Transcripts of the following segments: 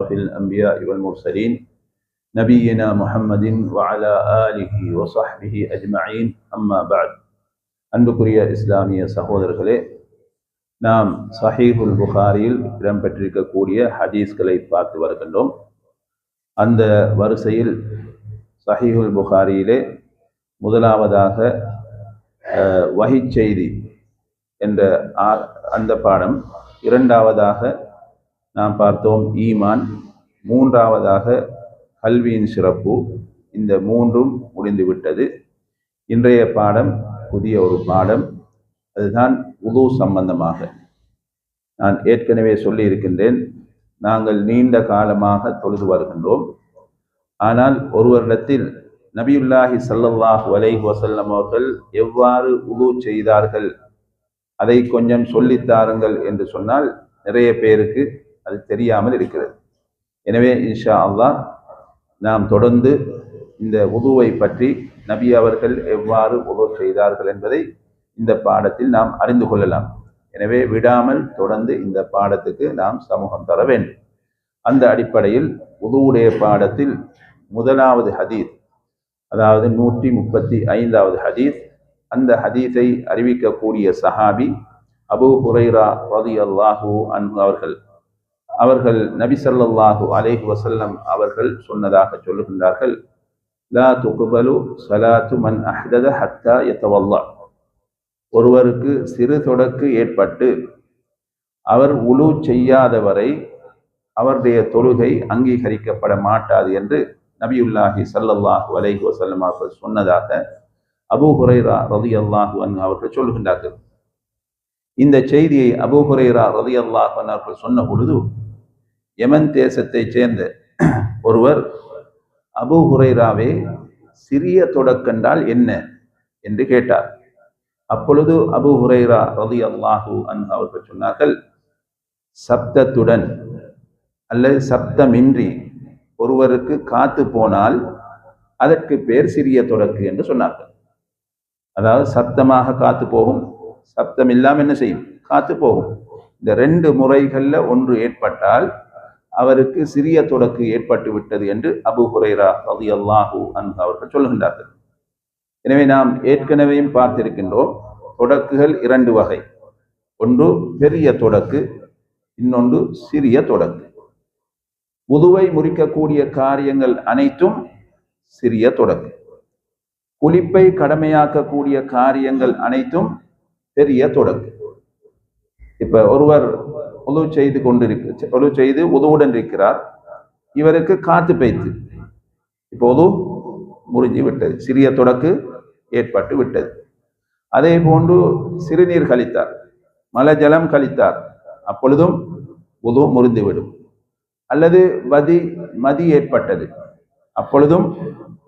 الأنبياء والمرسلين نبينا محمد وعلى آله وصحبه أجمعين أما بعد அன்புக்குரிய இஸ்லாமிய சகோதரர்களே, நாம் சஹீஹுல் புகாரியில் இடம்பெற்றிருக்கக்கூடிய ஹதீஸ்களை பார்த்து வருகின்றோம். அந்த வரிசையில் சஹீஹுல் புகாரியிலே முதலாவதாக வஹி செய்தி என்ற அந்த பாடம், இரண்டாவதாக நாம் பார்த்தோம் ஈமான், மூன்றாவதாக கல்வியின் சிறப்பு. இந்த மூன்றும் முடிந்துவிட்டது. இன்றைய பாடம் புதிய ஒரு பாடம், அதுதான் உது சம்பந்தமாக. நான் ஏற்கனவே சொல்லி இருக்கின்றேன், நாங்கள் நீண்ட காலமாக தொழுது வருகின்றோம். ஆனால் ஒருவரிடத்தில் நபியுல்லாஹி ஸல்லல்லாஹு அலைஹி வஸல்லம் அவர்கள் எவ்வாறு உது செய்தார்கள் அதை கொஞ்சம் சொல்லித்தாருங்கள் என்று சொன்னால் நிறைய பேருக்கு அது தெரியாமல் இருக்கிறது. எனவே இன்ஷா அல்லாஹ் நாம் தொடர்ந்து இந்த உதுவை பற்றி, நபி அவர்கள் எவ்வாறு உது செய்தார்கள் என்பதை இந்த பாடத்தில் நாம் அறிந்து கொள்ளலாம். எனவே விடாமல் தொடர்ந்து இந்த பாடத்துக்கு நாம் சமூகம் தர வேண்டும். அந்த அடிப்படையில் உதுவுடைய பாடத்தில் முதலாவது ஹதீஸ், அதாவது 135வது ஹதீஸ், அந்த ஹதீஸை அறிவிக்கக்கூடிய சஹாபி அபூ ஹுரைரா ரலியல்லாஹு அன்ஹு அவர்கள் நபி ஸல்லல்லாஹு அலைஹி வஸல்லம் அவர்கள் சொன்னதாக சொல்லுகின்றார்கள், லா துக்பலு ஸலாத்து மன் அஹ்தத ஹத்தா யதவல்லா. ஒருவருக்கு சிறு தொடக்கு ஏற்பட்டு அவர் உலு செய்யாதவரை அவருடைய தொழுகை அங்கீகரிக்கப்பட மாட்டாது என்று நபியுல்லாஹி ஸல்லல்லாஹு அலைஹி வஸல்லம் அவர்கள் சொன்னதாக அபூ ஹுரைரா ரலியல்லாஹு அன்ஹு அவர்கள் சொல்லுகின்றார்கள். இந்த செய்தியை அபூ ஹுரைரா ரலியல்லாஹு அன்ஹு அவர்கள் சொன்ன பொழுது, யமன் தேசத்தை சேர்ந்த ஒருவர், அபூ ஹுரைராவே, சிறிய தொடக்கென்றால் என்ன என்று கேட்டார். அப்பொழுது அபூ ஹுரைரா ரலியல்லாஹு அன்ஹு அவர்கள் சொன்னார்கள், சப்தத்துடன் அல்லது சப்தமின்றி ஒருவருக்கு காத்து போனால் அதற்கு பேர் சிறிய தொடக்கு என்று சொன்னார்கள். அதாவது சப்தமாக காத்து போகும், சப்தம் இல்லாமல் என்ன செய்யும், காத்து போகும். இந்த ரெண்டு முறைகள்ல ஒன்று ஏற்பட்டால் அவருக்கு சிறிய தொடக்கு ஏற்பட்டு விட்டது என்று அபூ ஹுரைரா ரலியல்லாஹு அன்ஹு அவர்கள் சொல்லுகின்றார்கள். எனவே நாம் ஏற்கனவே பார்த்திருக்கின்றோம், தொடக்குகள் இரண்டு வகை. ஒன்று பெரிய தொடக்கு, இன்னொன்று சிறிய தொடக்கு. உதுவை முறிக்கக்கூடிய காரியங்கள் அனைத்தும் சிறிய தொடக்கு. குளிப்பை கடமையாக்கக்கூடிய காரியங்கள் அனைத்தும் பெரிய தொடக்கு. இப்ப ஒருவர் உது செய்து உதுவுடன் இருக்கிறார், இவருக்கு காத்து பெய்த்து, இப்போ உது முறிஞ்சு விட்டது, சிறிய தொடக்கு ஏற்பட்டு விட்டது. அதே போன்று சிறுநீர் கழித்தார், மலஜலம் கழித்தார், அப்பொழுதும் உது முறிந்துவிடும். அல்லது மதி ஏற்பட்டது, அப்பொழுதும்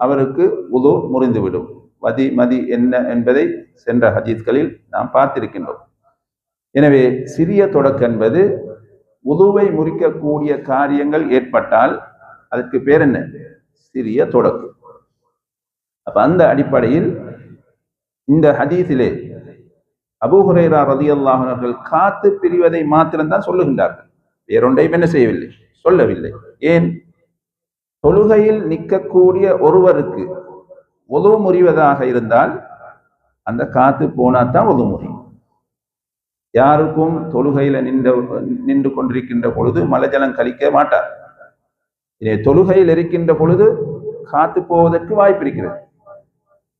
அவருக்கு உது முறிந்துவிடும். மதி என்ன என்பதை சென்ற ஹதீஸ்களில் நாம் பார்த்திருக்கின்றோம். எனவே சிறிய தொடக்கு என்பது உதுவை முறிக்கக்கூடிய காரியங்கள் ஏற்பட்டால் அதற்கு பேர் என்ன, சிறிய தொடக்கு. அப்ப அந்த அடிப்படையில் இந்த ஹதீஸிலே அபூ ஹுரைரா ரலியல்லாஹு அன்ஹு அவர்கள் காத்து பிரிவதை மாத்திரம்தான் சொல்லுகின்றார்கள், வேறொன்றையும் என்ன செய்யவில்லை, சொல்லவில்லை. ஏன்? தொழுகையில் நிற்கக்கூடிய ஒருவருக்கு உது முறிவதாக இருந்தால் அந்த காத்து போனாதான் உது முறியும். யாருக்கும் தொழுகையில நின்று கொண்டிருக்கின்ற பொழுது மலஜலம் கழிக்க மாட்டார். தொழுகையில் இருக்கின்ற பொழுது காத்து போவதற்கு வாய்ப்பு இருக்கிறது.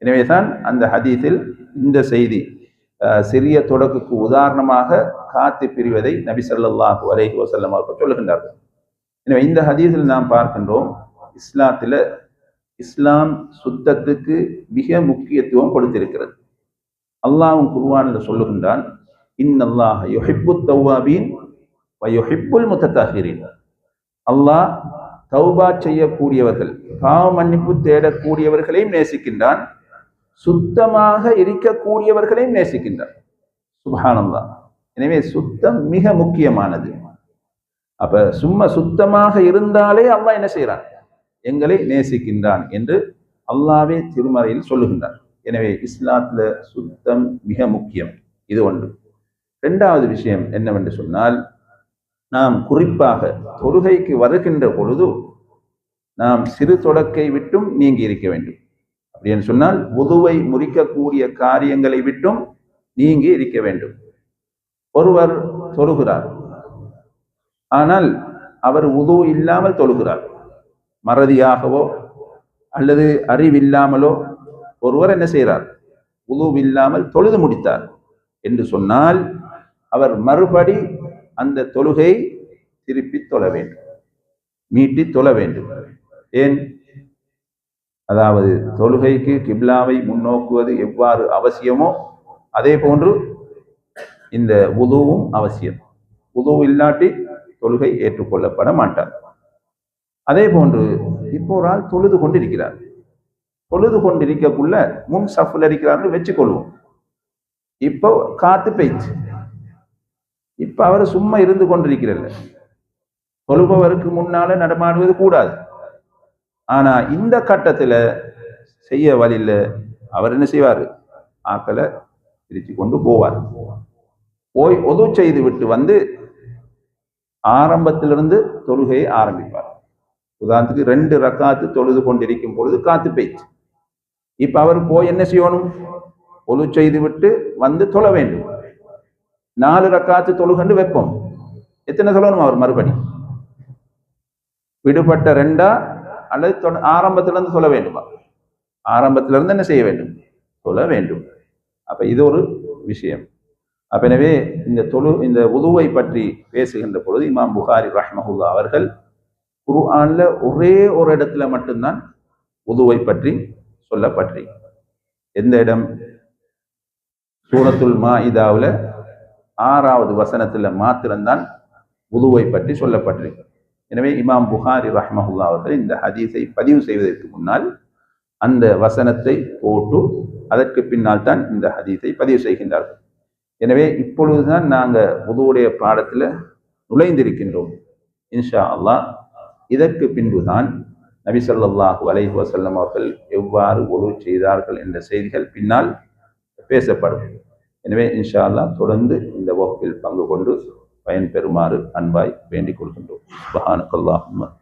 எனவேதான் அந்த ஹதீஸில் இந்த செய்தி, சிறிய தொடக்குக்கு உதாரணமாக காத்து பிரிவதை நபி ஸல்லல்லாஹு அலைஹி வஸல்லம் அவர்கள் சொல்லுகின்றார்கள். எனவே இந்த ஹதீஸில் நாம் பார்க்கின்றோம், இஸ்லாம் சுத்தத்துக்கு மிக முக்கியத்துவம் கொடுத்திருக்கிறது. அல்லாஹ்வும் குர்ஆனில் சொல்லுகின்றான், இன்னல்லாஹ யுஹிப்புத் தவ்வாபீன் வ யுஹிப்புல் முத்தத்தஹிரீன். அல்லாஹ் தௌபா செய்யக்கூடியவர்கள், பாவ மன்னிப்பு தேடக்கூடியவர்களையும் நேசிக்கின்றான், சுத்தமாக இருக்கக்கூடியவர்களையும் நேசிக்கின்றான். சுப்ஹானல்லாஹ். எனவே சுத்தம் மிக முக்கியமானது. அப்ப சும்மா சுத்தமாக இருந்தாலே அல்லாஹ் என்ன செய்யறான், எங்களை நேசிக்கின்றான் என்று அல்லாஹ்வே திருமறையில் சொல்லுகின்றான். எனவே இஸ்லாத்துல சுத்தம் மிக முக்கியம். இது ஒன்று. இரண்டாவது விஷயம் என்னவென்று சொன்னால், நாம் குறிப்பாக தொழுகைக்கு வருகின்ற பொழுது நாம் சிறு தொடக்கை விட்டும் நீங்கி இருக்க வேண்டும். அப்படின்னு சொன்னால் உதுவை முறிக்கக்கூடிய காரியங்களை விட்டும் நீங்கி இருக்க வேண்டும். ஒருவர் தொழுகிறார், ஆனால் அவர் உது இல்லாமல் தொழுகிறார். மறதியாகவோ அல்லது அறிவில்லாமலோ ஒருவர் என்ன செய்கிறார், உதுவில்லாமல் தொழுது முடித்தார் என்று சொன்னால் அவர் மறுபடி அந்த தொழுகை திருப்பி தொழ வேண்டும், மீட்டி தொழ வேண்டும். ஏன்? அதாவது தொழுகைக்கு கிப்லாவை முன்னோக்குவது எவ்வாறு அவசியமோ அதே போன்று இந்த உதுவும் அவசியம். உது இல்லாட்டி தொழுகை ஏற்றுக்கொள்ளப்பட மாட்டார். அதே போன்று இப்போ ஒரு ஆள் தொழுது கொண்டிருக்கிறார். தொழுது கொண்டிருக்கக்குள்ள முன் சஃப்ல இருக்கிறார்கள் வச்சுக்கொள்வோம். இப்போ காத்து பெய்ச்சு, இப்ப அவர் சும்மா இருந்து கொண்டிருக்கிறல்ல, தொழுபவருக்கு முன்னால நடமாடுவது கூடாது. ஆனா இந்த கட்டத்துல செய்ய வழியில அவர் என்ன செய்வார், ஆக்களை பிரிச்சு கொண்டு போவார். போய் ஒது செய்து விட்டு வந்து ஆரம்பத்திலிருந்து தொழுகையை ஆரம்பிப்பார். உதாரணத்துக்கு 2 ரக்காத்து தொழுது கொண்டிருக்கும் பொழுது காத்து பெய்ச்சு, இப்ப அவர் போய் என்ன செய்யணும், ஒது செய்து விட்டு வந்து தொழ வேண்டும். 4 ரக்காத்து தொழுகண்டு வைப்போம். எத்தனை சொல்லணும் அவர் மறுபடி? விடுபட்ட 2 அல்லது ஆரம்பத்திலிருந்து சொல்ல வேண்டுமா? ஆரம்பத்திலிருந்து என்ன செய்ய வேண்டும், சொல்ல வேண்டும். அப்ப இது ஒரு விஷயம். அப்ப எனவே இந்த உதுவை பற்றி பேசுகின்ற பொழுது இமாம் புகாரி ரஹ்மஹுல்லா அவர்கள் குர்ஆன்ல ஒரே ஒரு இடத்துல மட்டும்தான் உதுவை பற்றி சொல்லப்பற்றி. எந்த இடம்? சூரத்துல் மாஇதாவுல 6வது வசனத்துல மாத்திரம்தான் உதுவை பற்றி சொல்லப்பற்றி. எனவே இமாம் புகாரி ரஹ்மஹுல்லா அவர்கள் இந்த ஹதீஸை பதிவு செய்வதற்கு முன்னால் அந்த வசனத்தை போட்டு அதற்கு பின்னால் தான் இந்த ஹதீஸை பதிவு செய்கின்றார்கள். எனவே இப்பொழுதுதான் நாங்கள் உதுவுடைய பாடத்தில் நுழைந்திருக்கின்றோம். இன்ஷா அல்லாஹ் இதற்கு பின்புதான் நபி ஸல்லல்லாஹு அலைஹி வஸல்லம் அவர்கள் எவ்வாறு உது செய்தார்கள் என்ற செய்திகள் பின்னால் பேசப்படும். எனவே இன்ஷா அல்லாஹ் தொடர்ந்து இந்த வகுப்பில் பங்கு கொண்டு பயன்பெறுமாறு அன்பாய் வேண்டிக் கொள்கின்றோம். சுப்ஹானக்கல்லாஹும்ம